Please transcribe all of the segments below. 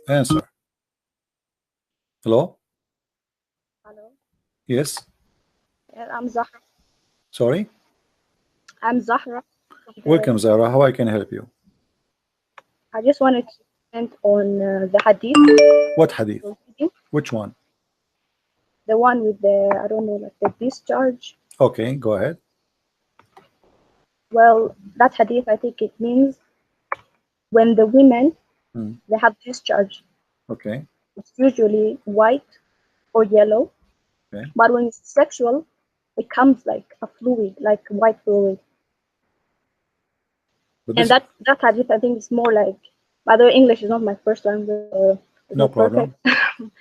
Answer. Hello? Hello. Yes. I'm Zahra. Sorry. I'm Zahra. Welcome, Zara. How I can help you? I just wanted to comment on the hadith. What hadith? Which one? The one with the, I don't know, like the discharge. Okay, go ahead. Well, that hadith, I think it means when the women, they have discharge. Okay. It's usually white or yellow. Okay. But when it's sexual, it comes like a fluid, like white fluid. And that hadith, I think, is more like, by the way, English is not my first language. No problem.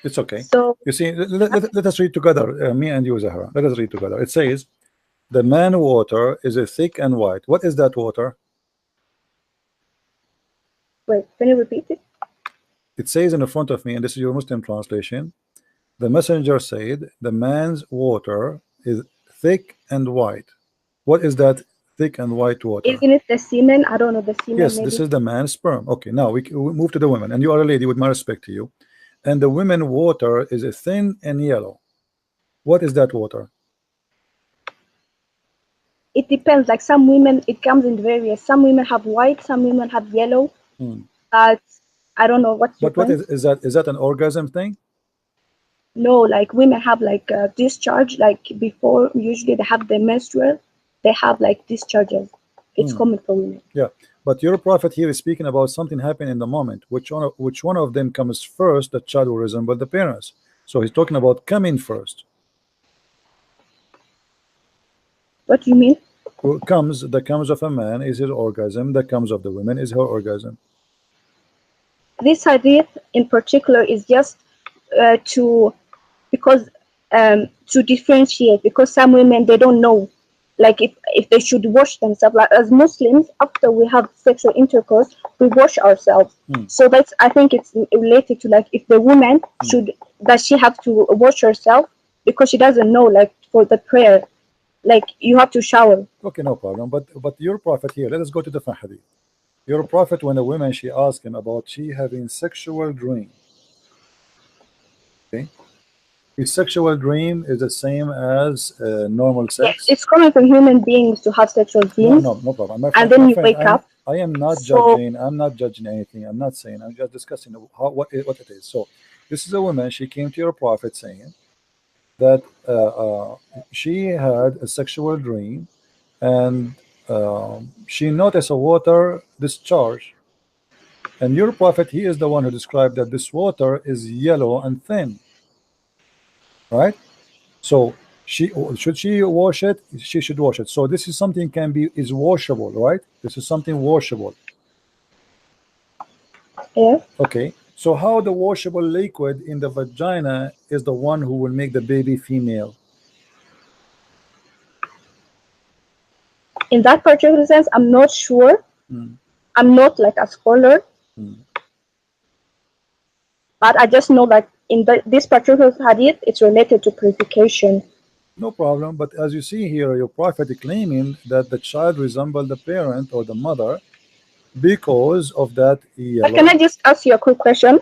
It's okay. So you see, let us read together, me and you, Zahra. Let us read together. It says, the man water is a thick and white. What is that water? Wait, can you repeat it? It says in the front of me, and this is your Muslim translation, the messenger said, the man's water is thick and white. What is that thick and white water? Isn't it the semen? I don't know, the semen. Yes, maybe. this is the man's sperm. Okay, now we move to the women, and you are a lady, with my respect to you. And the women water is a thin and yellow. What is that water? It depends. Like some women, it comes in various. Some women have white, some women have yellow. But I don't know what's. But what is that? Is that an orgasm thing? No, like women have like discharge. Like before, usually they have the menstrual. They have like discharges. It's common for women. Yeah, but your prophet here is speaking about something happening in the moment. Which one of them comes first? The child will resemble the parents. So he's talking about coming first. What do you mean? The comes of a man is his orgasm. The comes of the women is her orgasm. This hadith in particular is just to differentiate, because some women, they don't know like if they should wash themselves. Like as Muslims, after we have sexual intercourse, we wash ourselves. So that's, I think it's related to like if the woman does she have to wash herself because she doesn't know, like for the prayer, like you have to shower. Okay, no problem. But your prophet here, let us go to the hadith. Your prophet, when a woman, she asked him about she having sexual dream. Okay, his sexual dream is the same as normal sex. Yes, it's common for human beings to have sexual dreams. No problem. My friend, and then you wake up. I am not judging. I'm not judging anything. I'm not saying. I'm just discussing what it is. So, this is a woman. She came to your prophet saying that she had a sexual dream, and she noticed a water discharge. And your prophet, he is the one who described that this water is yellow and thin, right? So should she wash it? She should wash it. So this is something is washable, right? This is something washable. Yeah. Okay. So how the washable liquid in the vagina is the one who will make the baby female? In that particular sense, I'm not sure. I'm not like a scholar. But I just know that in this particular hadith, it's related to purification. No problem. But as you see here, your prophet is claiming that the child resembled the parent or the mother because of that yellow. But can I just ask you a quick question?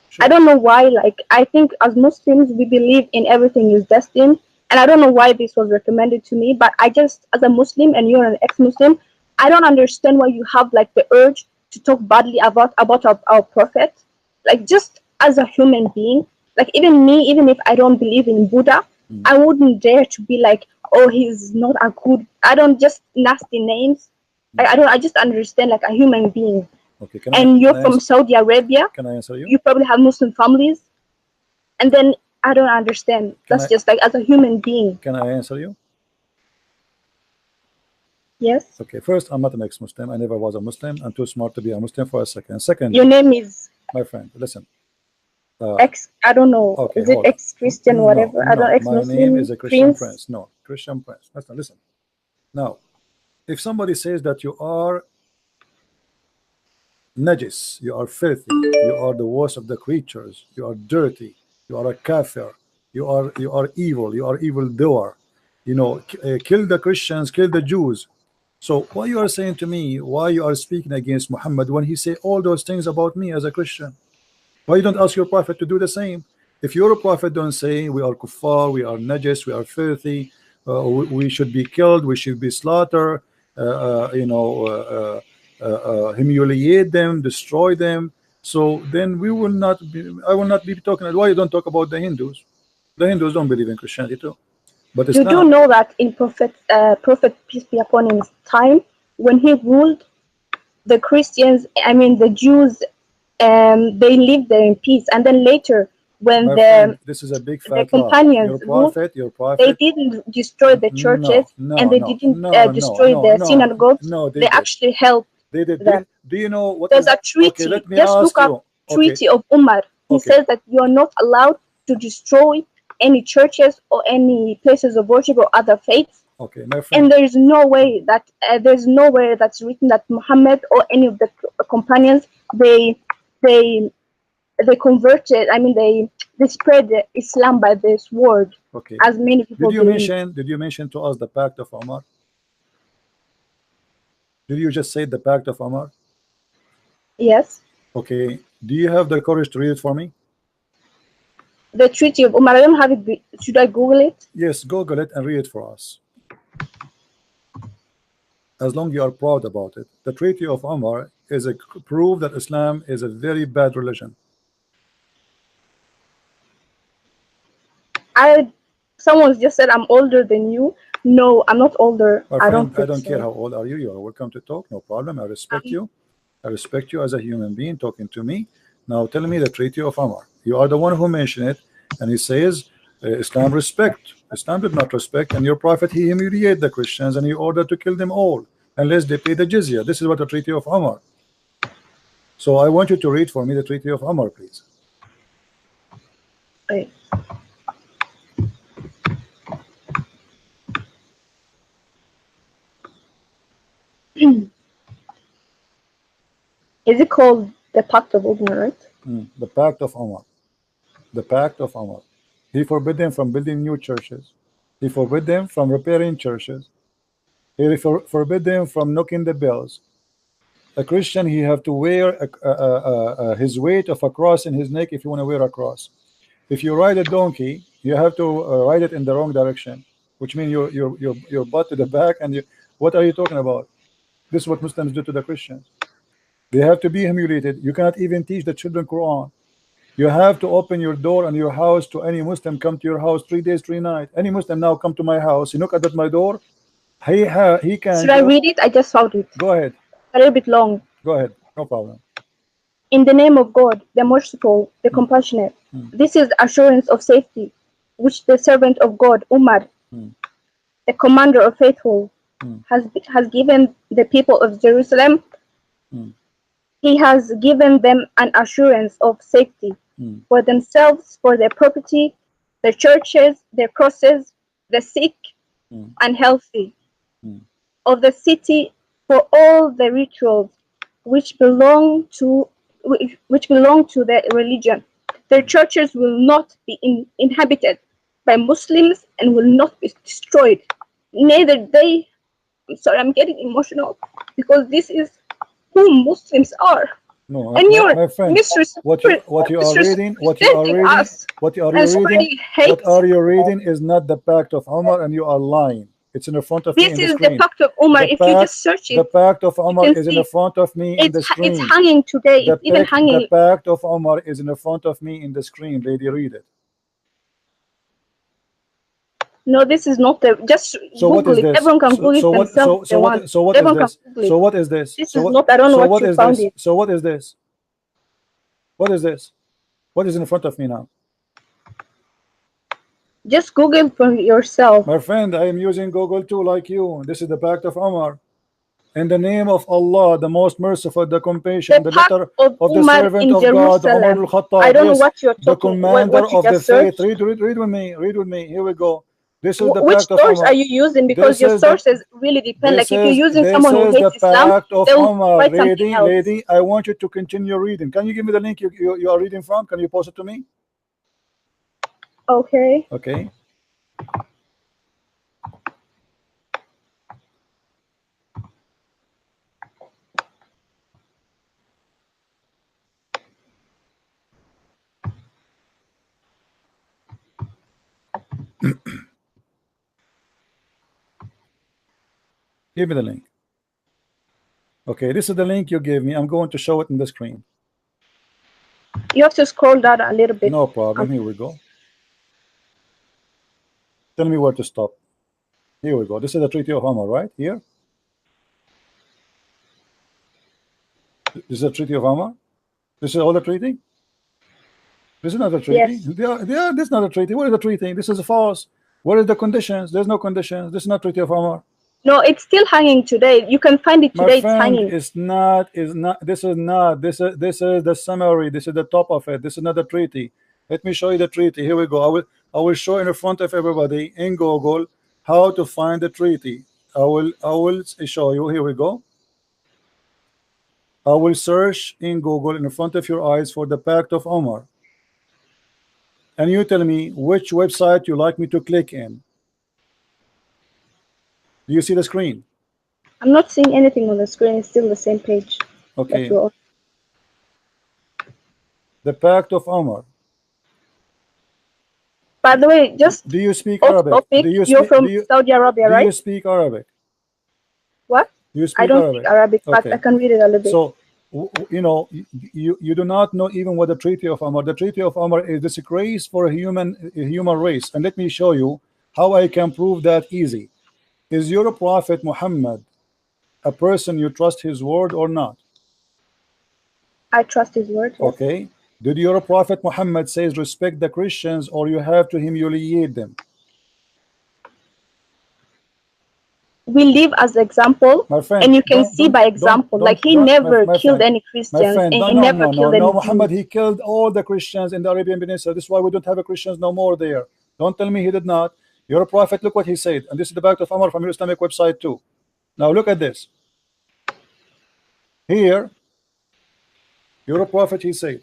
Sure. I don't know why, like, I think as Muslims, we believe in everything is destined. And I don't know why this was recommended to me, but I just, as a Muslim and you're an ex-Muslim, I don't understand why you have like the urge to talk badly about our prophet. Like, just as a human being, like even me, even if I don't believe in Buddha, I wouldn't dare to be like, oh, he's not a good, I don't, just nasty names. I just understand like a human being. Okay, you're from Saudi Arabia. Can I answer you? You probably have Muslim families. And then I don't understand. That's just like as a human being. Can I answer you? Yes. Okay, first, I'm not an ex-Muslim. I never was a Muslim. I'm too smart to be a Muslim for a second. Second, your name is? My friend, listen. I don't know. Okay, is it ex-Christian, whatever? I don't ex-Muslim. My name is a Christian prince. No, Christian prince. Listen. Now, if somebody says that you are najis, you are filthy, you are the worst of the creatures, you are dirty, you are a kafir, you are evil. You are evil doer. You know, kill the Christians, kill the Jews. So why you are saying to me, why you are speaking against Muhammad when he say all those things about me as a Christian? Why you don't ask your prophet to do the same? If your prophet don't say we are kuffar, we are najis, we are filthy, we should be killed, we should be slaughtered, humiliate them, destroy them. So then we will not be. I will not be talking. Why you don't talk about the Hindus? The Hindus don't believe in Christianity too, but You do Islam. know that in Prophet peace be upon him's time, when he ruled, the Christians, I mean the Jews, they lived there in peace. And then later, when My the friend, this is a big the fat lie. companions ruled, Your they prophet. didn't destroy the No, churches, and no, they no, didn't no, no, destroy no, the no, synagogues. no. They They did. actually helped They did. them. Do you know what There's is? a Okay, treaty. let me Just ask look up you. Okay, Treaty of Umar. He okay, says that you are not allowed to destroy any churches or any places of worship or other faiths. okay, my And friend. there's nowhere that's written that Muhammad or any of the companions they they converted. I mean they spread Islam by this word, Okay, as many people believe. did you mention to us the Pact of Umar? Did you just say the Pact of Umar? Yes, Okay, do you have the courage to read it for me? the Treaty of Umar. I don't have it. Should I Google it? Yes, Google it and read it for us. As long you are proud about it. The Treaty of Umar is a proof that Islam is a very bad religion. I Someone just said I'm older than you. No, I'm not older. My I don't friend, I think don't care so. how old are you. You are welcome to talk. No problem. I respect Um, you. I respect you as a human being talking to me. Now tell me the Treaty of Umar. You are the one who mentioned it, and he says Islam respect. Islam did not respect, and your prophet he humiliated the Christians and he ordered to kill them all unless they pay the jizya. This is what the Treaty of Umar. So I want you to read for me the Treaty of Umar, please. wait. Is it called the Pact of Umar, right? The Pact of Umar. The Pact of Umar. He forbid them from building new churches. He forbid them from repairing churches. He forbid them from knocking the bells. A Christian, he have to wear his weight of a cross in his neck if you want to wear a cross. If you ride a donkey, you have to ride it in the wrong direction, which means your butt to the back. And you, what are you talking about? This is what Muslims do to the Christians. They have to be humiliated. You cannot even teach the children Quran. You have to open your door and your house to any Muslim come to your house 3 days, 3 nights. Any Muslim now come to my house, you knock at my door. He Should can I go. read it? I just found it. Go ahead. A little bit long. Go ahead. No problem. In the name of God, the merciful, the Mm, compassionate. mm, This is assurance of safety, which the servant of God, Umar, mm, the commander of faithful, mm, has given the people of Jerusalem. mm, He has given them an assurance of safety mm, for themselves, for their property, their churches, their crosses, the sick mm, and healthy, mm, of the city, for all the rituals which belong to their religion. Their churches will not be inhabited by Muslims and will not be destroyed. Neither they. I'm sorry, I'm getting emotional because this is who Muslims are, no, and you're my friend, misrepresenting us what you are and you reading, spreading hate. is not the Pact of Umar, and you are lying. It's in the front of me This in the is the screen. Pact of Umar. The If you pact, just search the it, Pact of you Umar can is in the see front of me in the it's screen. hanging today. It's even The hanging. Pact of Umar is in the front of me in the screen, lady. Read it. No, this is not the. Just So what Google is it. this? Everyone can Google it themselves if they want. So what is Everyone can this? Google it. What is this? This is not. I don't know what What you is found this? it. What is this? What is this? What is in front of me now? Just Google for yourself. My friend, I am using Google too, like you. This is the Pact of Umar. In the name of Allah, the most merciful, the compassion, The the Pact letter of of the Umar servant in of God, Umar Jerusalem. I al-Khattab. don't know Yes, what you're the talking. What commander you of the just faith. searched. Read with me. Read with me. Here we go. This is the Which Pact of source are Umar. you using? Because This your is the sources really depend. Like if you're using this someone who is the hates Islam, Pact of they'll Umar. write something else. Lady, I want you to continue reading. Can you give me the link you are reading from? Can you post it to me? Okay. Okay. Give me the link. Okay, this is the link you gave me. I'm going to show it in the screen. You have to scroll down a little bit. No problem. Here we go. Tell me where to stop. Here we go. This is the Treaty of Umar, right? Here. This is the Treaty of Umar. This is all the treaty. This is not a treaty. Yes. This is not a treaty. What is the treaty? This is false. What is the conditions? There's no conditions. This is not Treaty of Umar. No, it's still hanging today. You can find it My today. It's friend, hanging. it's not. Is not. This is not. This is the summary. This is the top of it. This is not the treaty. Let me show you the treaty. Here we go. I will show in front of everybody in Google how to find the treaty. I will show you. Here we go. I will search in Google in front of your eyes for the Pact of Umar. And you tell me which website you like me to click in. Do you see the screen? I'm not seeing anything on the screen. It's still the same page. Okay. The Pact of Umar. By the way, just do you speak Arabic? Topic, you're from Saudi Arabia, right? Do you speak Arabic? What? You speak I don't Arabic. speak Arabic, but Okay. I can read it a little bit. So, you know, you do not know even what the Treaty of Umar. The Treaty of Umar is disgrace for a human race. And let me show you how I can prove that easy. Is your Prophet Muhammad a person you trust his word or not? I trust his word. Yes. Okay. Did your Prophet Muhammad says respect the Christians or you have to humiliate them? We live as example, my friend, and you can see by example, like he never killed any Christians, and he never killed any Jews. Muhammad, he killed all the Christians in the Arabian Peninsula. This is why we don't have a Christians no more there. Don't tell me he did not. Your Prophet, look what he said, and this is the Pact of Umar from your Islamic website too. Now look at this. Here, your Prophet, he said,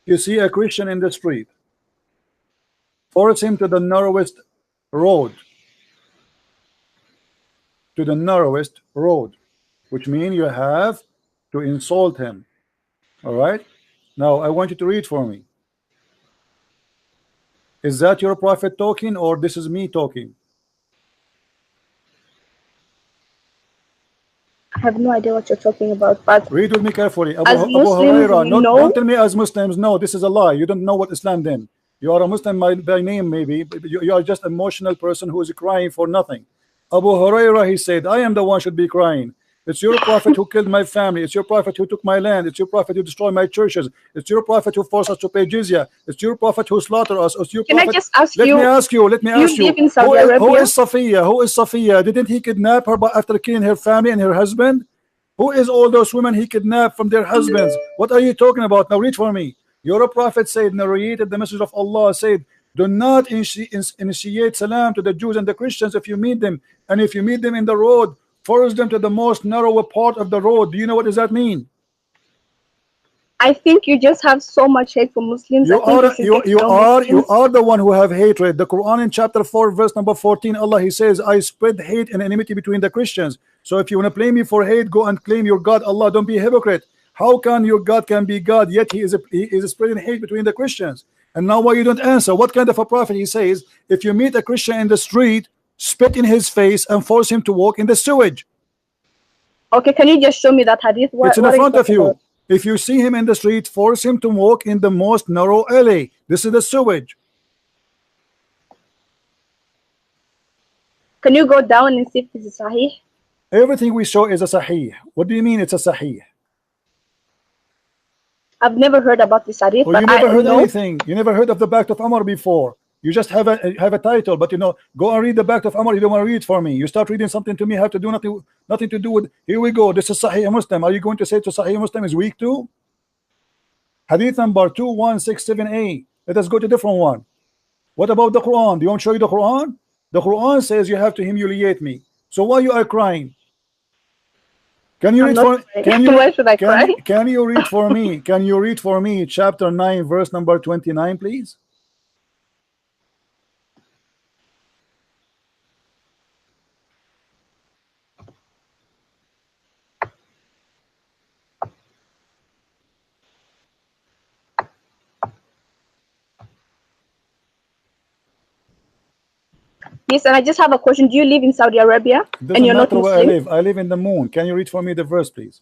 you see a Christian in the street, force him to the narrowest road. To the narrowest road, which means you have to insult him. All right. Now I want you to read for me. Is that your Prophet talking, or this is me talking? I have no idea what you're talking about, but read with me carefully. Abu Hurairah, don't tell me as Muslims. No, this is a lie. You don't know what Islam then. You are a Muslim by name, maybe, but you are just an emotional person who is crying for nothing. Abu Hurairah, he said, I am the one should be crying. It's your Prophet who killed my family. It's your Prophet who took my land. It's your Prophet who destroyed my churches. It's your Prophet who forced us to pay jizya. It's your Prophet who slaughtered us. It's your Can Prophet. I just ask you? Let me ask you. Live in Saudi Arabia? Who is Safiya? Who is Safiya? Didn't he kidnap her after killing her family and her husband? Who is all those women he kidnapped from their husbands? What are you talking about? Now read for me. Your Prophet said, narrated the message of Allah, said, do not initiate salam to the Jews and the Christians if you meet them. And if you meet them in the road, force them to the most narrow part of the road. Do you know what does that mean? I think you just have so much hate for Muslims. You are the one who have hatred. The Quran in chapter 4 verse number 14, Allah, he says, I spread hate and enmity between the Christians. So if you want to blame me for hate, go and claim your God, Allah. Don't be a hypocrite. How can your God can be God, yet he is spreading hate between the Christians? And now why you don't answer? What kind of a prophet? He says, if you meet a Christian in the street, spit in his face and force him to walk in the sewage. Okay, can you just show me that hadith? It's in front of you. If you see him in the street, force him to walk in the most narrow alley. This is the sewage. Can you go down and see if this is sahih? Everything we show is a sahih. What do you mean it's a sahih? I've never heard about this hadith. Well, you never heard anything. You never heard of the Pact of Umar before. You just have a title, but you know, go and read the Pact of Umar. You don't want to read it for me. You start reading something to me, have to do nothing to do with. Here we go. This is Sahih Muslim. Are you going to say to Sahih Muslim is weak too? Hadith number 2167a. Let us go to a different one. What about the Quran? Do you want to show you the Quran? The Quran says you have to humiliate me. So why you are crying? Can you I'm read not for crying. can you Why should I cry? can you read for me? Can you read for me chapter 9 verse number 29, please? Yes, and I just have a question. Do you live in Saudi Arabia It and doesn't you're not matter where I Muslim? live. I live in the moon. Can you read for me the verse, please?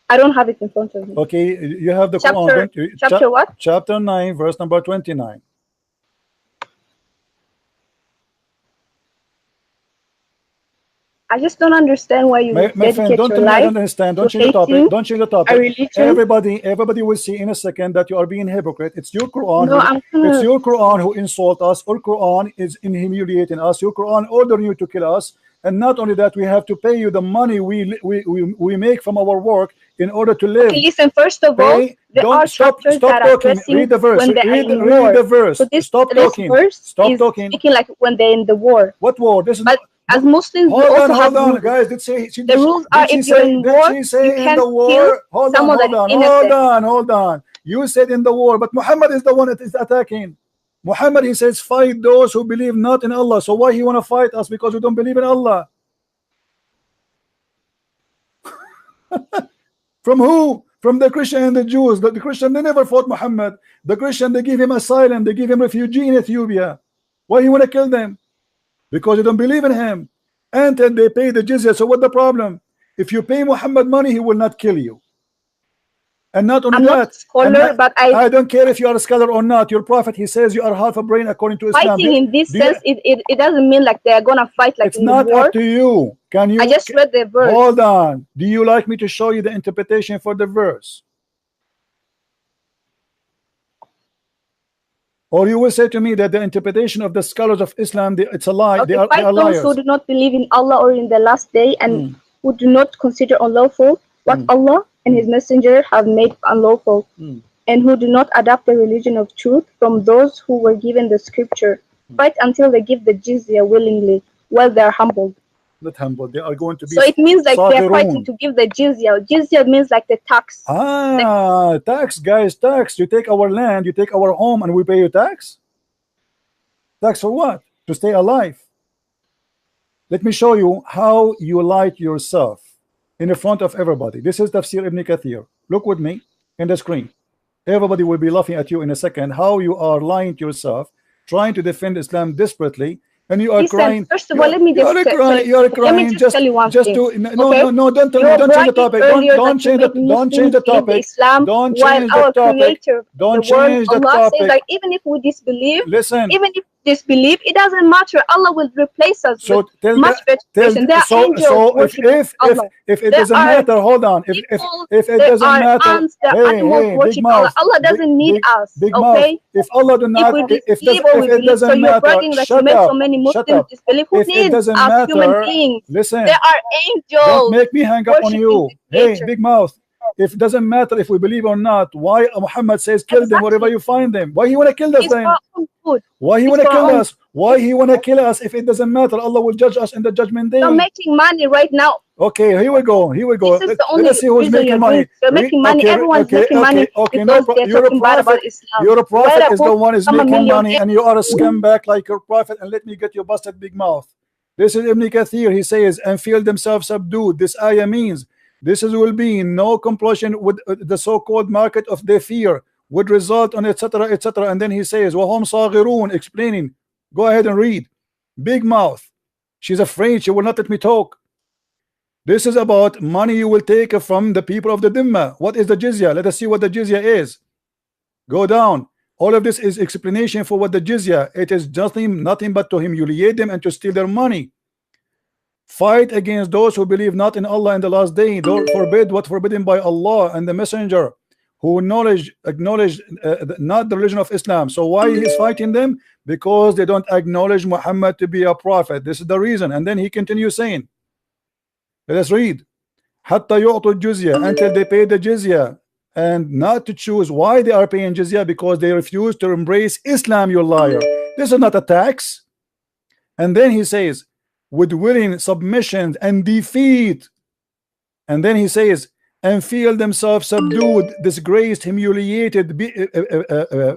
I don't have it in front of me. Okay, you have the Quran, Chapter don't you? chapter what? Chapter 9 verse number 29. I just don't understand why you would My friend, dedicate don't your tell me I life don't understand. Don't to change the topic. hating Don't change the a topic. religion. Everybody will see in a second that you are being hypocrite. It's your Quran. No, I'm It's gonna. your Quran who insult us. Or Quran is in humiliating us. Your Quran ordering you to kill us. And not only that, we have to pay you the money we make from our work in order to live. Okay, listen. First of all, Pay. there are Don't chapters stop that are talking. addressing Read the verse. when they are in Read war. the verse. So Stop this talking. verse Stop is talking. speaking like when they're in the war. What war? This is But as Muslims, we hold also have on, rules. guys. The rules are if you're in Did war, she say you in can't the kill war? someone that is innocent. Hold on. You said in the war, but Muhammad is the one that is attacking. Muhammad, he says, fight those who believe not in Allah. So why he want to fight us? Because we don't believe in Allah. From who? From the Christian and the Jews. The Christian, they never fought Muhammad. The Christian, they give him asylum. They give him refugee in Ethiopia. Why he want to kill them? Because they don't believe in him. And then they pay the jizya. So what the problem? If you pay Muhammad money, he will not kill you. And not only I'm not a that, scholar, but I don't care if you are a scholar or not. Your prophet, he says you are half a brain according to Islam. Fighting in this sense, it doesn't mean like they're gonna fight like it's in the not war. up to you. Can you? I just read the verse. Hold on. Do you like me to show you the interpretation for the verse? Or you will say to me that the interpretation of the scholars of Islam, it's a lie. Okay, they are fight liars. those who do not believe in Allah or in the last day and who do not consider unlawful what Allah and His Messenger have made unlawful, and who do not adopt the religion of truth from those who were given the scripture. Fight until they give the jizya willingly, while they are humbled. Not humble. They are going to be. So it means like they are صاغرون. fighting to give the jizya. Jizya means like the tax. Tax, guys, tax. You take our land, you take our home, and we pay you tax. Tax for what? To stay alive. Let me show you how you lie to yourself in the front of everybody. This is Tafsir Ibn Kathir. Look with me in the screen. Everybody will be laughing at you in a second. How you are lying to yourself, trying to defend Islam desperately. And you are crying. First of all, let me just crying. tell you one thing. No, don't tell me. Don't change the topic. Don't change the topic. Don't change the topic. Don't change the Allah topic. says like even if we disbelieve, listen. Even if disbelieve, it doesn't matter. Allah will replace us with much better person. There are angels worshiping Allah. If it doesn't matter, hold on. If it doesn't matter, hey, Allah doesn't need us. Okay. If Allah do not, if it doesn't matter, shut up. Muslims disbelieve. Who needs us human beings? Listen, there are angels. Don't make me hang up on you. Hey, big mouth. If it doesn't matter if we believe or not, why Muhammad says kill them wherever you find them? Why he want to kill us then? Why he want to kill us? Why he want to kill us if it doesn't matter? Allah will judge us in the judgment day. You're making money right now. Okay, here we go. Let's see who's making money. You're making money. Everyone's making money. Okay, no problem. Your prophet is the one is making money, and you are a scumbag like your prophet. And let me get your busted big mouth. This is Ibn Kathir. He says, and feel themselves subdued. This ayah means this will be no compulsion with the so-called market of their fear would result on etc etc. And then he says, وَهُمْ صَاغِرُونَ, explaining. Go ahead and read. Big mouth. She's afraid. She will not let me talk. This is about money you will take from the people of the Dhimma. What is the jizya? Let us see what the jizya is. Go down. All of this is explanation for what the jizya. It is nothing but to humiliate them and to steal their money. Fight against those who believe not in Allah in the last day. Don't forbid what forbidden by Allah and the Messenger, who acknowledge not the religion of Islam. So why he is fighting them? Because they don't acknowledge Muhammad to be a prophet. This is the reason. And then he continues saying, let us read, حتى يعطوا الجزية, until they pay the jizya. And not to choose why they are paying jizya, because they refuse to embrace Islam, you liar. This is not a tax. And then he says, with willing submission and defeat. And then he says, and feel themselves subdued, disgraced, humiliated,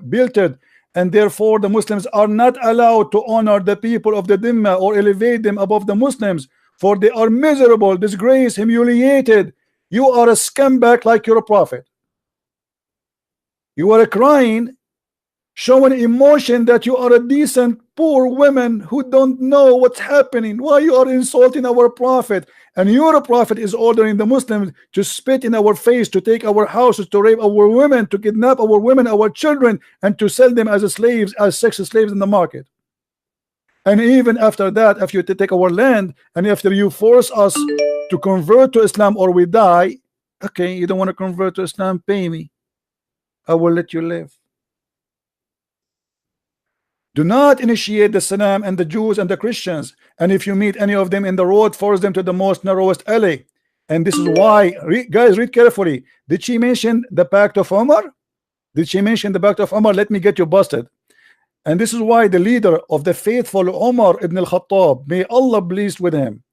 belted, and therefore the Muslims are not allowed to honor the people of the Dhimma or elevate them above the Muslims, for they are miserable, disgraced, humiliated. You are a scumbag like your prophet. You are crying, showing emotion that you are a decent poor woman who don't know what's happening. Why you are insulting our prophet? And your prophet is ordering the Muslims to spit in our face, to take our houses, to rape our women, to kidnap our women, our children, and to sell them as slaves, as sex slaves in the market. And even after that, after you take our land, and after you force us to convert to Islam or we die, okay, you don't want to convert to Islam, pay me, I will let you live. Do not initiate the Salam and the Jews and the Christians, and if you meet any of them in the road, force them to the most narrowest alley. And this is why, guys, read carefully. Did she mention the Pact of Umar? Did she mention the Pact of Umar? Let me get you busted. And this is why the leader of the faithful, Umar ibn al-Khattab, may Allah pleased with him,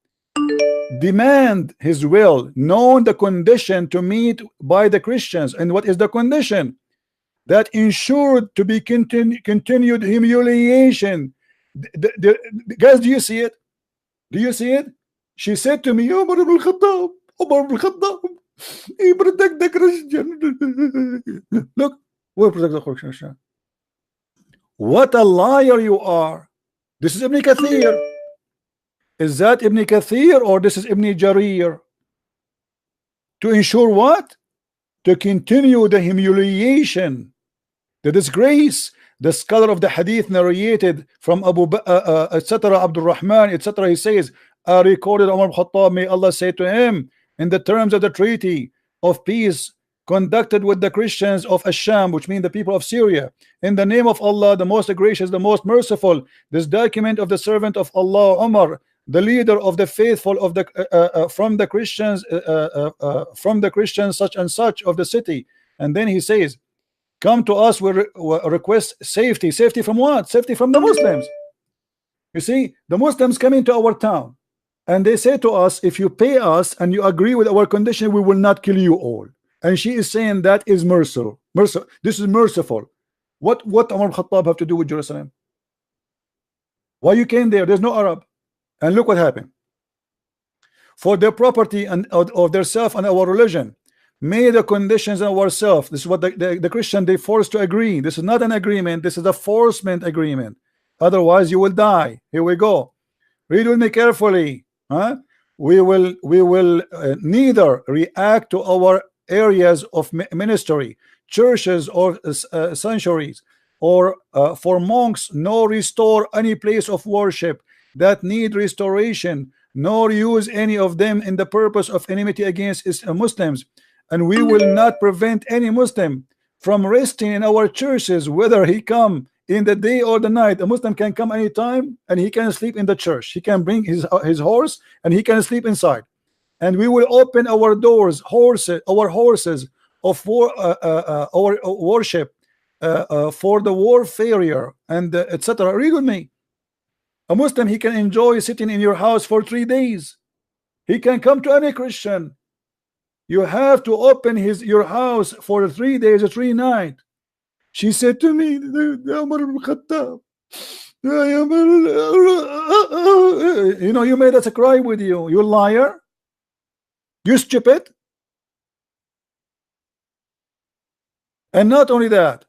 demand his will, knowing the condition to meet by the Christians. And what is the condition? That ensured to be continued humiliation. Guys, do you see it? Do you see it? She said to me, Umar ibn al-Khattab, Umar ibn al-Khattab, he protect the Christian. Look, we protect the Christian. What a liar you are. This is Ibn Kathir. Is that Ibn Kathir or this is Ibn Jarir? To ensure what? To continue the humiliation, the disgrace. The scholar of the hadith narrated from etc. Abdul Rahman, etc. He says, I recorded Umar Khattab, may Allah say to him, in the terms of the treaty of peace conducted with the Christians of Asham, which mean the people of Syria, in the name of Allah, the most gracious, the most merciful, this document of the servant of Allah, Umar, the leader of the faithful of the from the Christians such and such of the city. And then he says, come to us, we request safety. Safety from what? Safety from the Muslims. You see, the Muslims come into our town and they say to us, if you pay us and you agree with our condition, we will not kill you all. And she is saying that is merciful. This is merciful. What Umar Khattab have to do with Jerusalem? Why you came there? There's no Arab. And look what happened. For their property and of their self and our religion, may the conditions of ourselves. This is what the Christian they forced to agree. This is not an agreement. This is a forcement agreement. Otherwise, you will die. Here we go. Read with me carefully. We will neither react to our areas of ministry, churches or sanctuaries, or for monks, nor restore any place of worship that need restoration, nor use any of them in the purpose of enmity against Muslims. And we will not prevent any Muslim from resting in our churches, whether he come in the day or the night. A Muslim can come anytime and he can sleep in the church. He can bring his horse and he can sleep inside. And we will open our doors, our horses of our worship for the warfare and etc. Read with me. A Muslim, he can enjoy sitting in your house for 3 days. He can come to any Christian. You have to open your house for 3 days or 3 nights. She said to me, you know, you made us cry with you. You liar. You stupid. And not only that,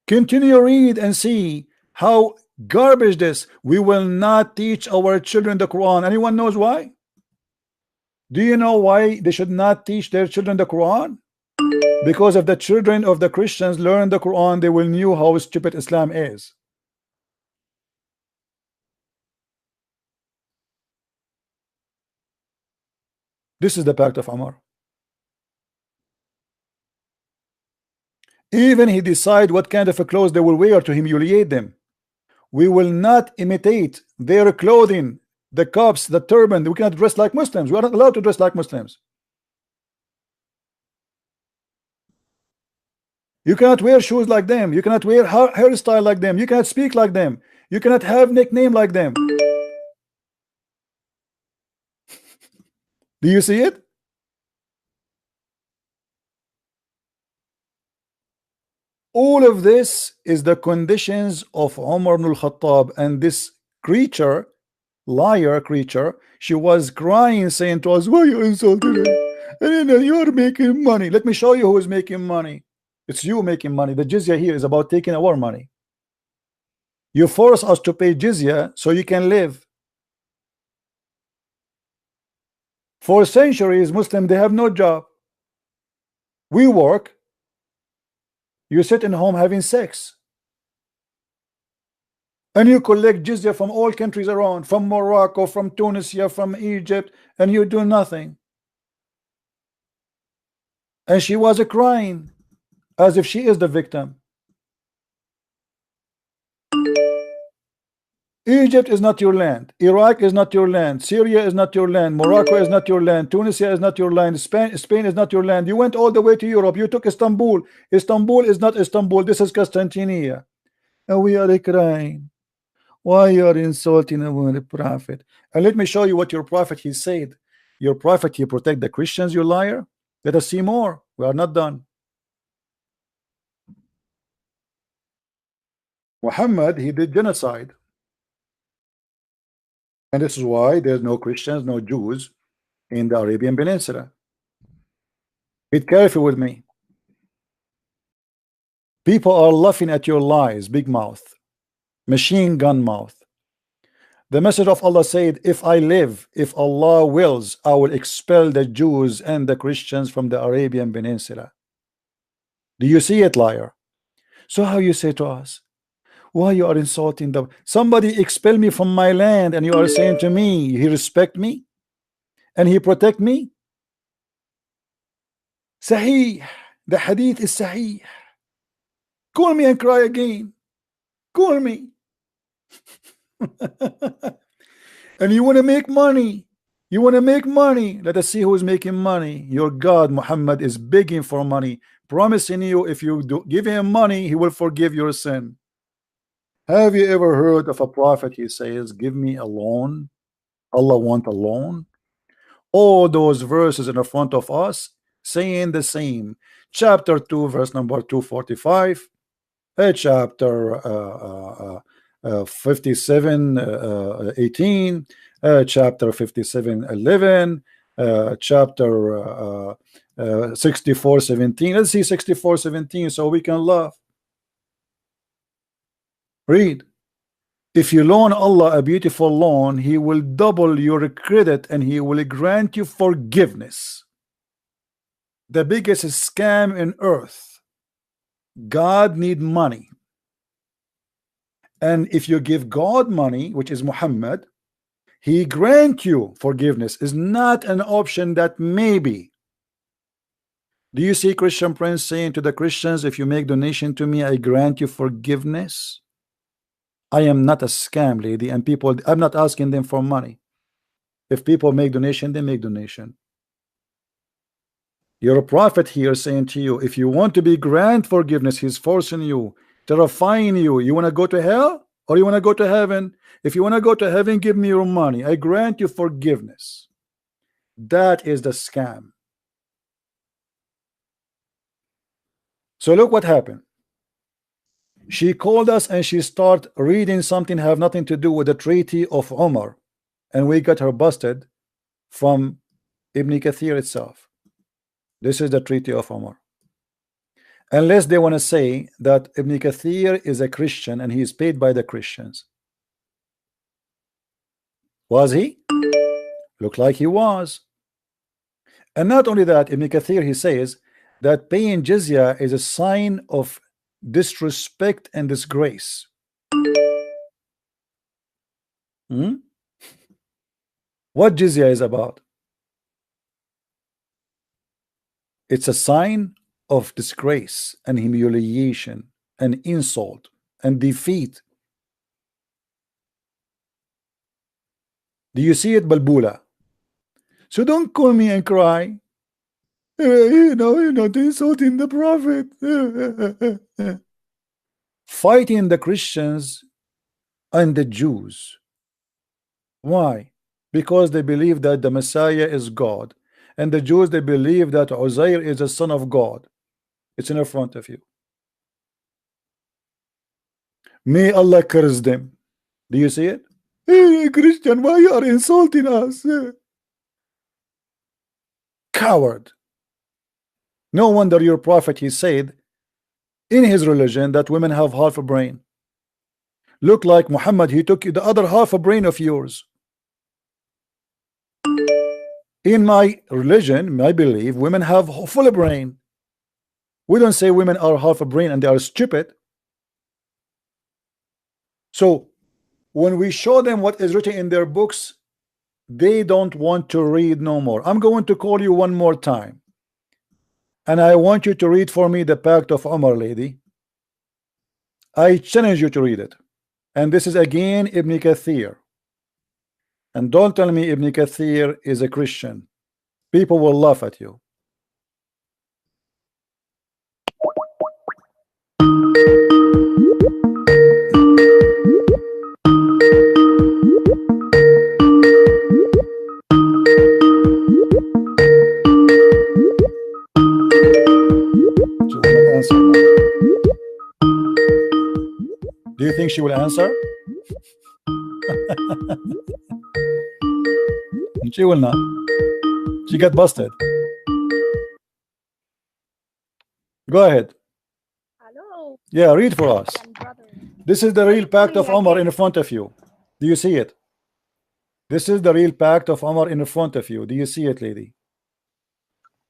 continue read and see how garbage this. We will not teach our children the Quran. Anyone knows why? Do you know why they should not teach their children the Quran? Because if the children of the Christians learn the Quran, they will know how stupid Islam is. This is the Pact of Umar. Even he decide what kind of a clothes they will wear to humiliate them. We will not imitate their clothing, the cups, the turban. We cannot dress like Muslims. We are not allowed to dress like Muslims. You cannot wear shoes like them. You cannot wear hairstyle like them. You cannot speak like them. You cannot have nickname like them. Do you see it? All of this is the conditions of Umar ibn al-Khattab, and this creature, liar creature, she was crying, saying to us, why you insulted her? And then you're making money. Let me show you who is making money. It's you making money. The jizya here is about taking our money. You force us to pay jizya so you can live. For centuries, Muslims, they have no job. We work. You sit in home having sex. And you collect jizya from all countries around, from Morocco, from Tunisia, from Egypt, and you do nothing. And she was crying as if she is the victim. Egypt is not your land. Iraq is not your land. Syria is not your land. Morocco is not your land. Tunisia is not your land. Spain is not your land. You went all the way to Europe. You took Istanbul. Istanbul is not Istanbul. This is Constantinople. And we are crying. Why you are insulting our prophet? And let me show you what your prophet he said. Your prophet he protect the Christians, you liar. Let us see more. We are not done. Muhammad he did genocide. And this is why there's no Christians, no Jews in the Arabian Peninsula. Be careful with me. People are laughing at your lies, big mouth, machine gun mouth. The message of Allah said, if I live, if Allah wills, I will expel the Jews and the Christians from the Arabian Peninsula. Do you see it, liar? So how you say to us, why you are insulting them? Somebody expel me from my land and you are saying to me, he respect me and he protect me? Sahih, the hadith is sahih. Call me and cry again. Call me. And you want to make money. You want to make money. Let us see who is making money. Your God Muhammad is begging for money, promising you if you do give him money, he will forgive your sin. Have you ever heard of a prophet he says, give me a loan? Allah want a loan? All those verses in the front of us saying the same. Chapter 2 verse number 245, chapter 57 18, chapter 57 11, chapter 64 17. Let's see 64 17 so we can laugh. Read. If you loan Allah a beautiful loan, he will double your credit and he will grant you forgiveness. The biggest scam in earth. God need money. And if you give God money, which is Muhammad, he grant you forgiveness. Is not an option that maybe. Do you see Christian Prince saying to the Christians, if you make donation to me, I grant you forgiveness? I am not a scam lady, and people, I'm not asking them for money. If people make donation, they make donation. You're a prophet here saying to you, if you want to be grant forgiveness, he's forcing you, terrifying you. You want to go to hell or you want to go to heaven? If you want to go to heaven, give me your money. I grant you forgiveness. That is the scam. So look what happened. She called us and she started reading something have nothing to do with the treaty of Umar, and we got her busted from Ibn Kathir itself. This is the treaty of Umar. Unless they want to say that Ibn Kathir is a Christian and he is paid by the Christians. Was he? Looked like he was. And not only that, Ibn Kathir he says that paying jizya is a sign of disrespect and disgrace. What jizya is about? It's a sign of disgrace and humiliation and insult and defeat. Do you see it, Balbula? So don't call me and cry. You know, you're not insulting the prophet. Fighting the Christians and the Jews. Why? Because they believe that the Messiah is God, and the Jews they believe that Uzair is the son of God. It's in front of you. May Allah curse them. Do you see it? Hey, Christian, why you are insulting us? Coward. No wonder your prophet, he said in his religion that women have half a brain. Look like Muhammad, he took the other half a brain of yours. In my religion, my belief, women have full brain. We don't say women are half a brain and they are stupid. So when we show them what is written in their books, they don't want to read no more. I'm going to call you one more time, and I want you to read for me the Pact of Umar, lady. I challenge you to read it. And this is again Ibn Kathir. And don't tell me Ibn Kathir is a Christian. People will laugh at you. Do you think she will answer? She will not. She got busted. Go ahead. Hello. Yeah, read for us. This is the real Pact of Umar in front of you. Do you see it? This is the real Pact of Umar in front of you. Do you see it, lady?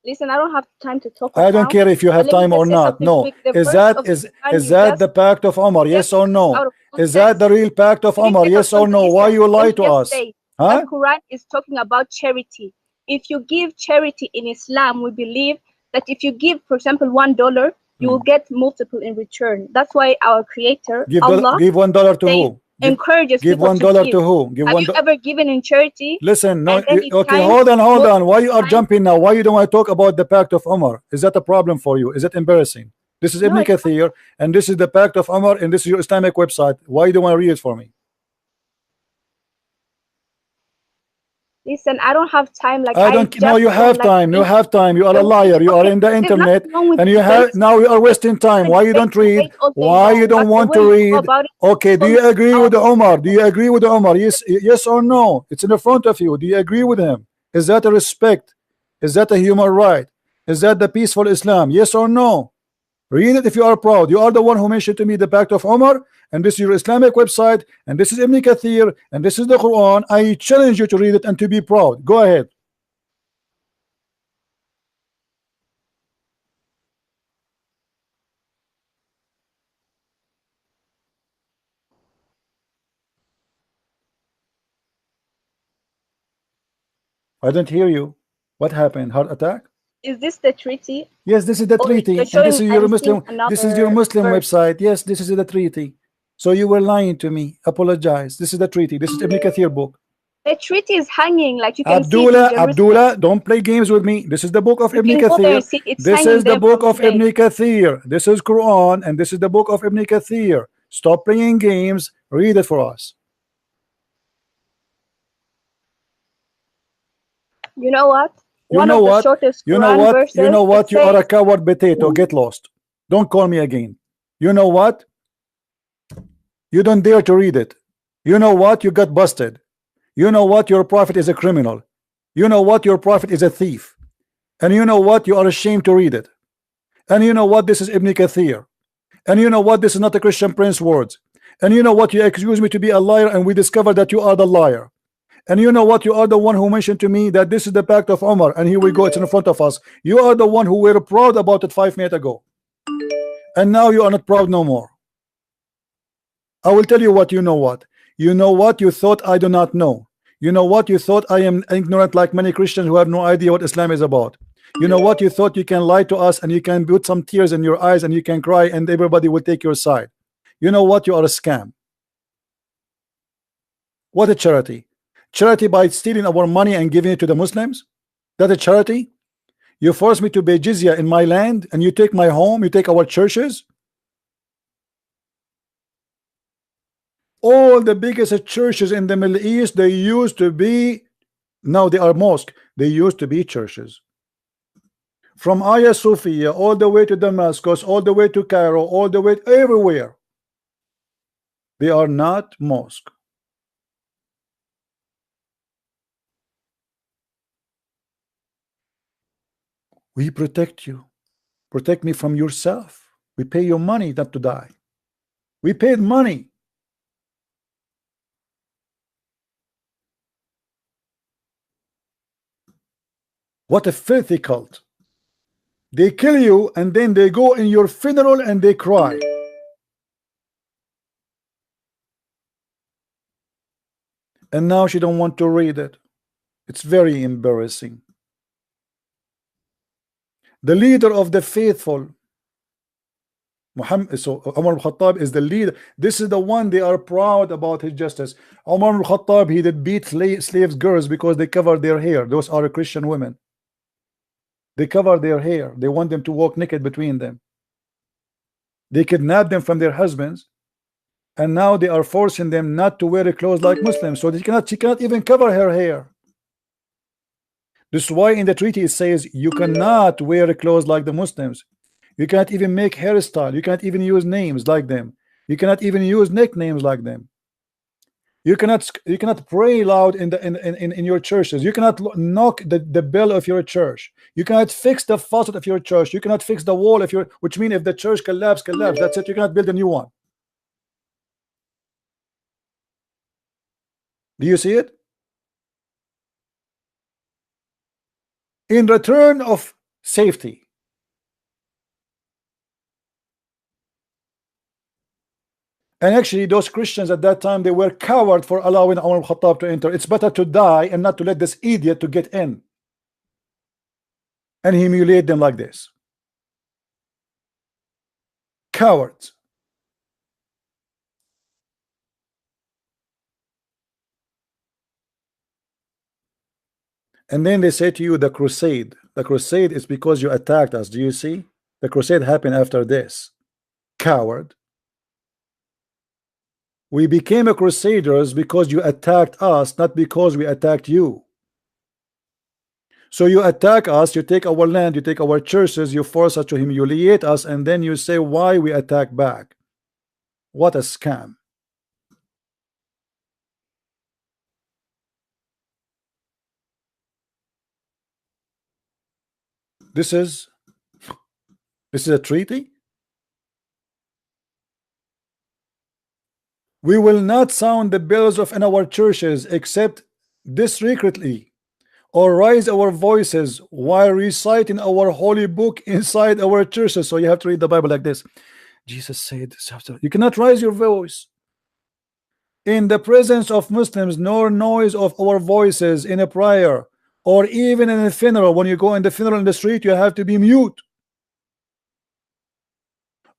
Listen, I don't have time to talk. I don't care if you have time or not. No. Is that the Pact of Umar? Yes or no? Is that the real Pact of Umar? Yes or no? Why you lie to us? Huh? The Quran is talking about charity. If you give charity in Islam, we believe that if you give, for example, $1, you will get multiple in return. That's why our Creator, Allah, give $1 to who? Encourages give people $1 to who? Have you ever given in charity? Listen, no, okay, hold on. Why you are jumping now? Why you don't want to talk about the Pact of Umar? Is that a problem for you? Is that embarrassing? This is Ibn Kathir, and this is the Pact of Umar, and this is your Islamic website. Why you don't want to read it for me? Listen, I don't have time. Like I don't know. You have time. You have time. You are a liar. You are in the internet, and you have now. You are wasting time. Why you don't read? Why you don't want to read? Okay. Do you agree with the Umar? Do you agree with the Umar? Yes or no? It's in the front of you. Do you agree with him? Is that a respect? Is that a human right? Is that the peaceful Islam? Yes or no? Read it if you are proud. You are the one who mentioned to me the Pact of Umar, and this is your Islamic website, and this is Ibn Kathir, and this is the Quran. I challenge you to read it and to be proud. Go ahead. I don't hear you. What happened? Heart attack? Is this the treaty? Yes, this is the treaty. And this is your Muslim. This is your Muslim website. Yes, this is the treaty. So you were lying to me. Apologize. This is the treaty. This is Ibn Kathir book. The treaty is hanging, like you can Abdullah, don't play games with me. This is the book of Ibn Kathir. This is the book of Ibn Kathir. This is Quran, and this is the book of Ibn Kathir. Stop playing games. Read it for us. You know what? You know what? You know what? You know what? You are a coward potato. Get lost. Don't call me again. You know what? You don't dare to read it. You know what? You got busted. You know what? Your prophet is a criminal. You know what? Your prophet is a thief. And you know what? You are ashamed to read it. And you know what? This is Ibn Kathir. And you know what? This is not a Christian Prince words. And you know what? You accuse me to be a liar, and we discover that you are the liar. And you know what? You are the one who mentioned to me that this is the Pact of Umar, and here we go. It's in front of us. You are the one who were proud about it 5 minutes ago, and now you are not proud no more. I will tell you what. You know what? You know what? You thought I do not know. You know what? You thought I am ignorant, like many Christians who have no idea what Islam is about. You know what? You thought you can lie to us, and you can put some tears in your eyes, and you can cry, and everybody will take your side. You know what? You are a scam. What a charity. Charity by stealing our money and giving it to the Muslims? That a charity? You force me to pay jizya in my land, and you take my home, you take our churches. All the biggest churches in the Middle East, they used to be, now they are mosque, they used to be churches. From Hagia Sophia all the way to Damascus, all the way to Cairo, all the way everywhere. They are not mosque. We protect you. Protect me from yourself. We pay you money not to die. We paid money. What a filthy cult. They kill you and then they go in your funeral and they cry. And now she don't want to read it. It's very embarrassing. The leader of the faithful, Muhammad, so Umar al-Khattab is the leader. This is the one they are proud about his justice. Umar al-Khattab, he did beat slaves girls because they cover their hair. Those are Christian women. They cover their hair. They want them to walk naked between them. They kidnap them from their husbands, and now they are forcing them not to wear clothes like Muslims. So she cannot even cover her hair. This is why in the treaty it says you cannot wear clothes like the Muslims. You cannot even make hairstyle. You cannot even use names like them. You cannot even use nicknames like them. You cannot pray loud in your churches. You cannot knock the bell of your church. You cannot fix the faucet of your church. You cannot fix the wall of your, which means if the church collapse. That's it. You cannot build a new one. Do you see it? In return of safety. And actually, those Christians at that time, they were coward for allowing Umar al-Khattab to enter. It's better to die and not to let this idiot to get in and humiliate them like this. Cowards. And then they say to you, the crusade. The crusade is because you attacked us. Do you see? The crusade happened after this. Coward. We became a crusaders because you attacked us, not because we attacked you. So you attack us, you take our land, you take our churches, you force us to humiliate us, and then you say why we attack back. What a scam. This is a treaty. We will not sound the bells of in our churches except discreetly, or raise our voices while reciting our holy book inside our churches. So you have to read the Bible like this. Jesus said, you cannot raise your voice in the presence of Muslims, nor noise of our voices in a prayer, or even in a funeral. When you go in the funeral in the street, you have to be mute,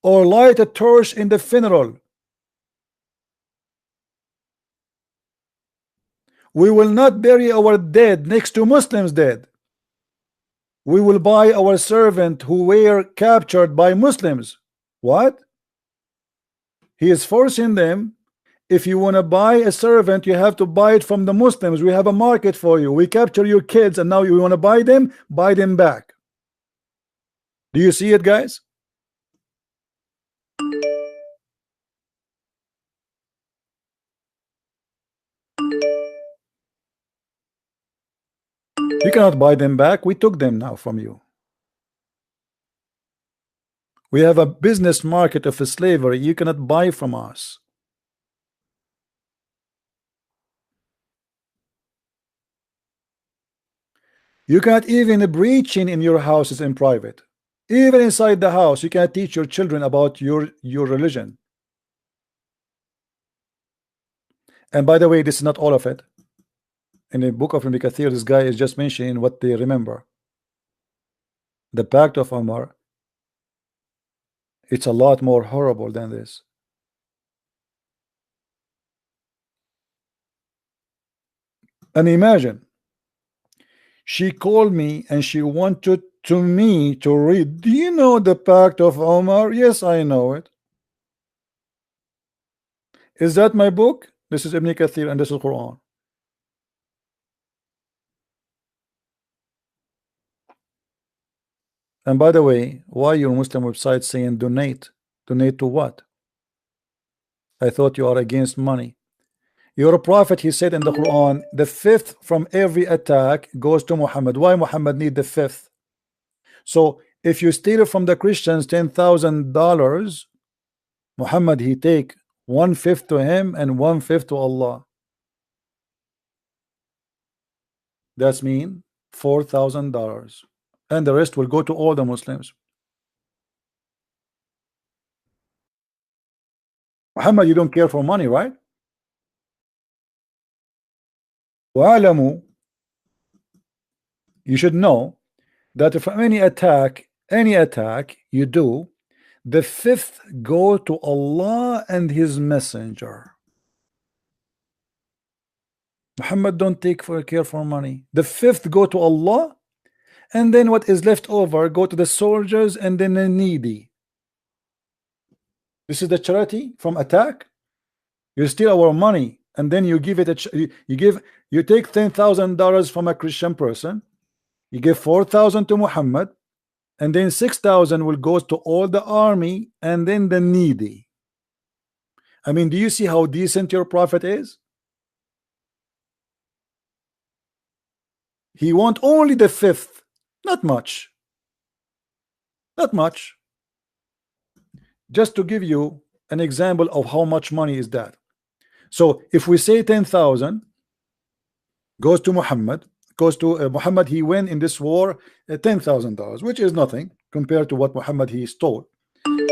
or light a torch in the funeral. We will not bury our dead next to Muslims dead. We will buy our servant who were captured by Muslims. What? He is forcing them. If you want to buy a servant, you have to buy it from the Muslims. We have a market for you. We capture your kids and now you want to buy them back. Do you see it, guys? You cannot buy them back. We took them now from you. We have a business market of slavery. You cannot buy from us. You cannot even preaching in your houses in private. Even inside the house, you cannot teach your children about your religion. And by the way, this is not all of it. In the book of Ibn Kathir, this guy is just mentioning what they remember. The Pact of Umar, it's a lot more horrible than this. And imagine, she called me and she wanted to me to read. Do you know the Pact of Umar? Yes, I know it. Is that my book? This is Ibn Kathir and this is Quran. And by the way, why your Muslim website saying donate? Donate to what? I thought you are against money. Your prophet, he said in the Quran, the fifth from every attack goes to Muhammad. Why Muhammad need the fifth? So if you steal from the Christians $10,000, Muhammad he take 1/5 to him and 1/5 to Allah. That's mean $4,000, and the rest will go to all the Muslims. Muhammad, you don't care for money, right? وَاعْلَمُوا, you should know that if any attack you do, the fifth go to Allah and His Messenger. Muhammad don't take care for money. The fifth go to Allah, and then what is left over go to the soldiers and then the needy. This is the charity from attack. You steal our money and then you give it you take $10,000 from a Christian person, you give 4,000 to Muhammad, and then 6,000 will go to all the army and then the needy. I mean, do you see how decent your prophet is? He want only the fifth, not much, not much. Just to give you an example of how much money is that. So if we say 10,000 goes to Muhammad, goes to Muhammad, he win in this war $10,000, which is nothing compared to what Muhammad he stole.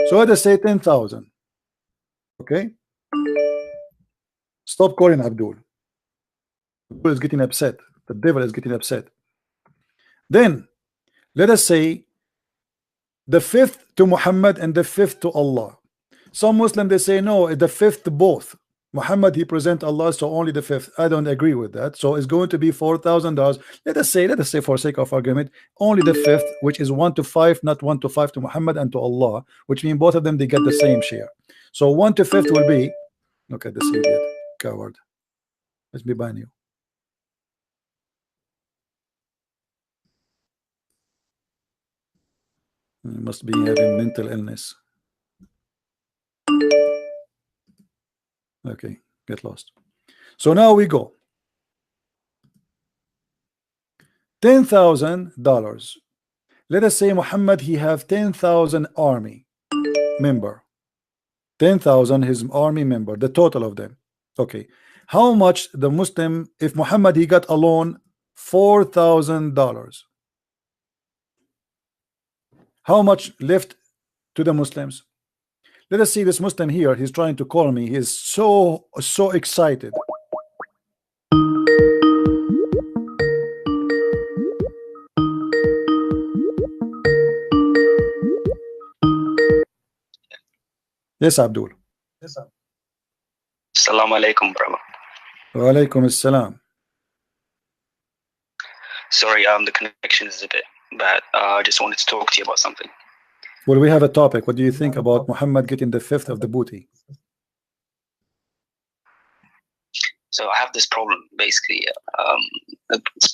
So let us say 10,000. Okay, stop calling Abdul. Abdul is getting upset. The devil is getting upset. Then let us say the fifth to Muhammad and the fifth to Allah. Some Muslims they say no, the fifth both. Muhammad he present Allah, so only the fifth. I don't agree with that. So it's going to be $4,000. Let us say for sake of argument, only the fifth, which is 1 to 5, not 1 to 5 to Muhammad and to Allah, which means both of them they get the same share. So 1 to 5 will be, look at this idiot, coward. Let's be ban you. You must be having mental illness. Okay, get lost. So now we go. $10,000. Let us say Muhammad he have 10,000 army member. 10,000 his army member, the total of them. Okay, how much the Muslim, if Muhammad he got alone $4,000, how much left to the Muslims? Let us see this Muslim here. He's trying to call me. He is so excited. Yes, Abdul. Assalamu alaikum, brother. Wa alaikum assalam. Sorry, the connection is a bit bad. I just wanted to talk to you about something. Well, we have a topic. What do you think about Muhammad getting the fifth of the booty? So I have this problem, basically. It's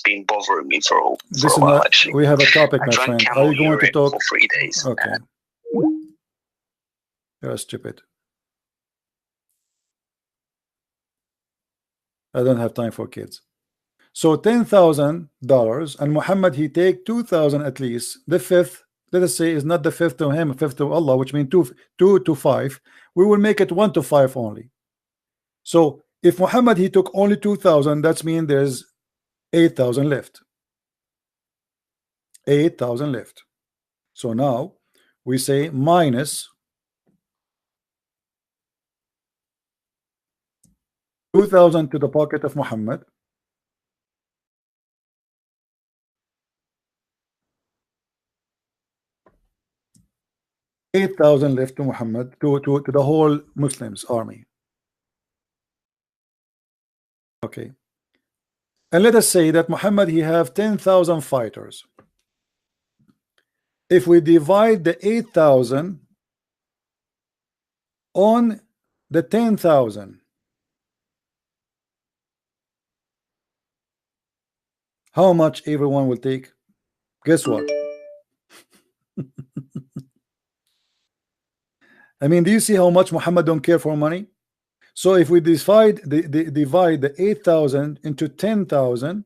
been bothering me for a while, actually. We have a topic, my friend. Are you going to talk for 3 days? Okay. You're stupid. I don't have time for kids. So $10,000, and Muhammad he take 2,000 at least. The fifth, let us say, is not the fifth to him, fifth to Allah, which means 2 to 5. We will make it 1 to 5 only. So if Muhammad he took only 2,000, that's mean there's 8,000 left. 8,000 left. So now we say minus 2,000 to the pocket of Muhammad. $8,000 left to Muhammad, to the whole Muslims army. Okay. And let us say that Muhammad he have 10,000 fighters. If we divide the 8,000 on the 10,000, how much everyone will take? Guess what? I mean, do you see how much Muhammad don't care for money? So if we divide the 8,000 into 10,000,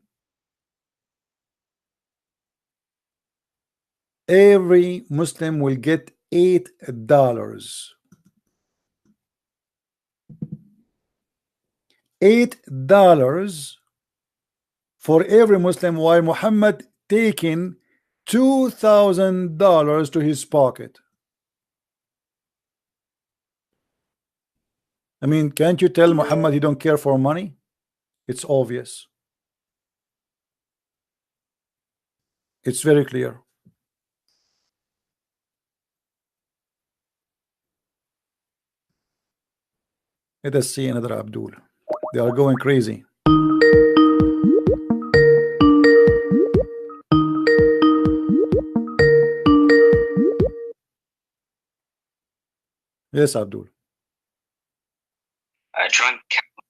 every Muslim will get $8. $8 for every Muslim, while Muhammad taking $2,000 to his pocket. I mean, can't you tell Muhammad he don't care for money? It's obvious. It's very clear. Let us see another Abdul. They are going crazy. Yes, Abdul. I drank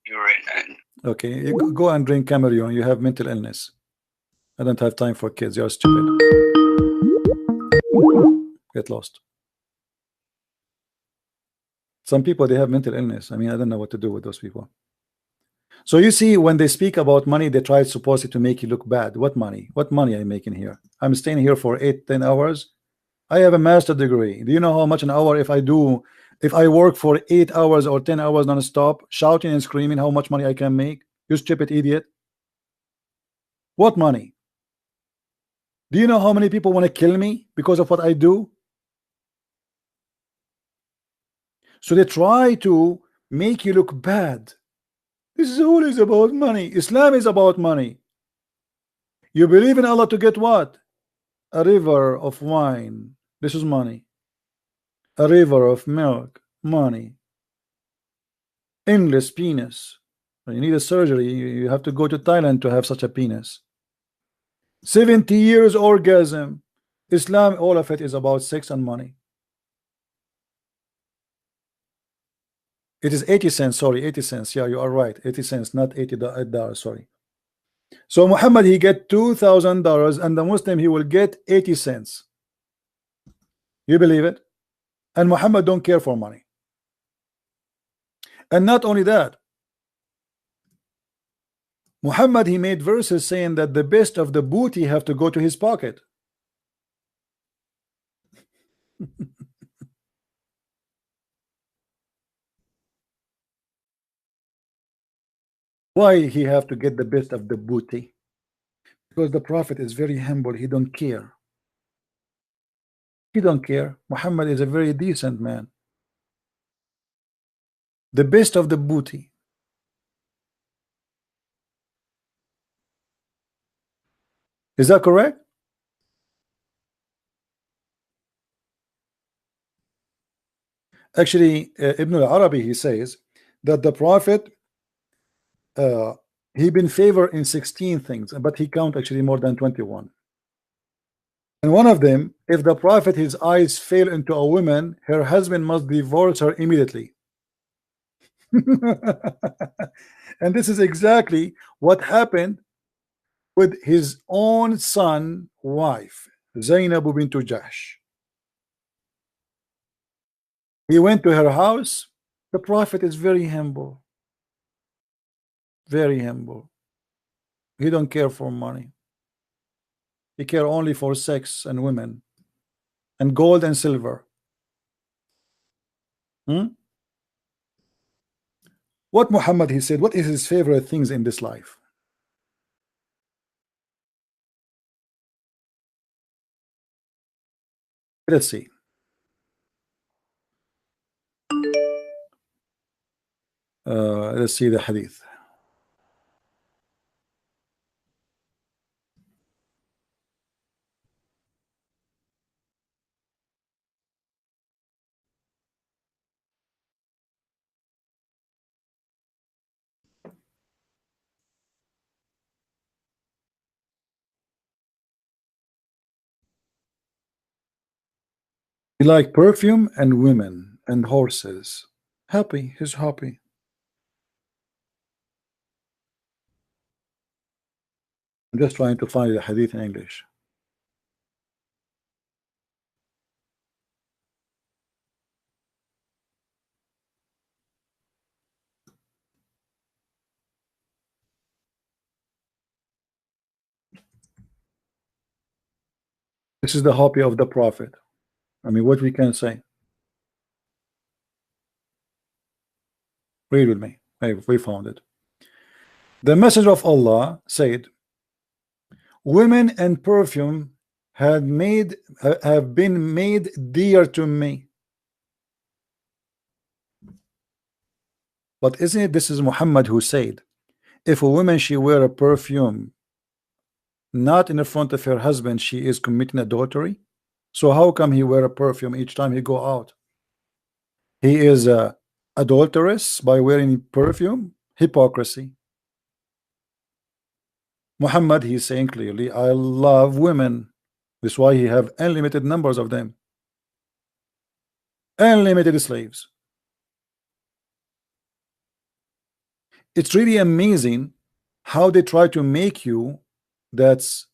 urine and. Okay, you go and drink Cameroon. You have mental illness. I don't have time for kids. You're stupid. Get lost. Some people, they have mental illness. I mean, I don't know what to do with those people. So you see, when they speak about money, they try supposedly to make you look bad. What money? What money are you making here? I'm staying here for 8-10 hours. I have a master degree. Do you know how much an hour if I work for 8 hours or 10 hours non-stop, shouting and screaming, how much money I can make? You stupid idiot. What money? Do you know how many people want to kill me because of what I do? So they try to make you look bad. This is always about money. Islam is about money. You believe in Allah to get what? A river of wine. This is money. A river of milk. Money. Endless penis. When you need a surgery, you have to go to Thailand to have such a penis. 70 years orgasm. Islam, all of it is about sex and money. It is 80 cents, sorry, 80 cents. Yeah, you are right. 80 cents, not $80, sorry. So Muhammad, he get $2,000, and the Muslim, he will get 80 cents. You believe it? And Muhammad don't care for money. And not only that, Muhammad, he made verses saying that the best of the booty have to go to his pocket. Why he have to get the best of the booty? Because the Prophet is very humble. He don't care. He don't care. Muhammad is a very decent man. The best of the booty. Is that correct? Actually, Ibn al-Arabi, he says that the Prophet he been favored in 16 things, but he count actually more than 21. And one of them, if the Prophet his eyes fail into a woman, her husband must divorce her immediately. And this is exactly what happened with his own son wife, Zainab bint Jahsh. He went to her house. The Prophet is very humble. Very humble. He don't care for money. He care only for sex and women and gold and silver. What Muhammad, he said, what is his favorite things in this life? Let's see. Let's see the hadith. He like perfume and women and horses. Happy, he's happy. I'm just trying to find the hadith in English. This is the hobby of the Prophet. I mean, what we can say? Read with me. Hey, we found it. The Messenger of Allah said, women and perfume have been made dear to me. But isn't it, this is Muhammad who said, if a woman she wear a perfume not in the front of her husband, she is committing adultery? So how come he wear a perfume each time he go out? He is a adulteress by wearing perfume? Hypocrisy. Muhammad, he's saying clearly, I love women. That's why he have unlimited numbers of them. Unlimited slaves. It's really amazing how they try to make you, that's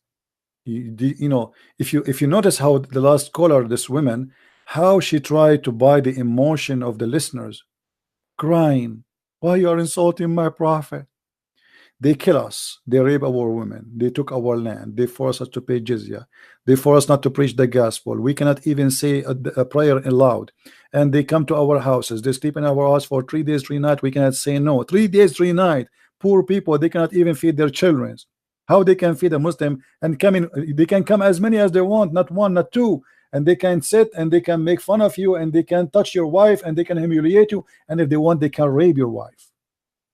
you know, if you notice how the last caller, this woman, how she tried to buy the emotion of the listeners, crying, why you are insulting my prophet? They kill us, they rape our women, they took our land, they force us to pay jizya, they force us not to preach the gospel, we cannot even say a prayer aloud, and they come to our houses, they sleep in our house for 3 days 3 nights, we cannot say no. 3 days 3 nights, poor people, they cannot even feed their children. How they can feed a Muslim? And come in, they can come as many as they want, not one, not two, and they can sit and they can make fun of you, and they can touch your wife, and they can humiliate you, and if they want they can rape your wife.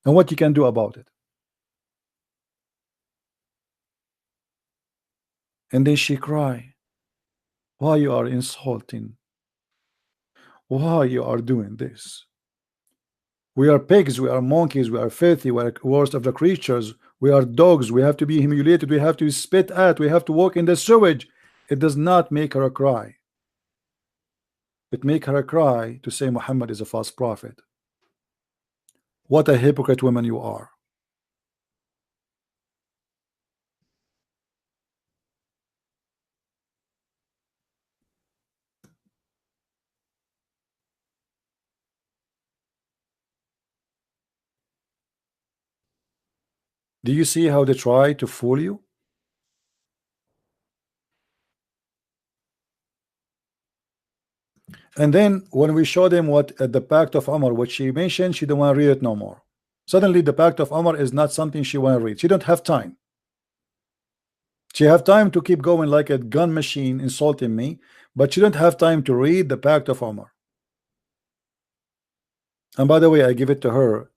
And what you can do about it? And then she cry, why you are insulting? Why you are doing this? We are pigs, we are monkeys, we are filthy, we are worst of the creatures, we are dogs, we have to be humiliated, we have to be spit at, we have to walk in the sewage. It does not make her cry. It make her cry to say Muhammad is a false prophet. What a hypocrite woman you are. Do you see how they try to fool you? And then when we show them what the Pact of Umar, what she mentioned, she don't want to read it no more. Suddenly the Pact of Umar is not something she want to read. She don't have time. She have time to keep going like a gun machine insulting me, but she don't have time to read the Pact of Umar. And by the way, I give it to her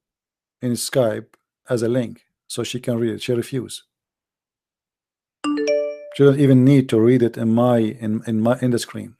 in Skype as a link so she can read it. She refused. She don't even need to read it in the screen.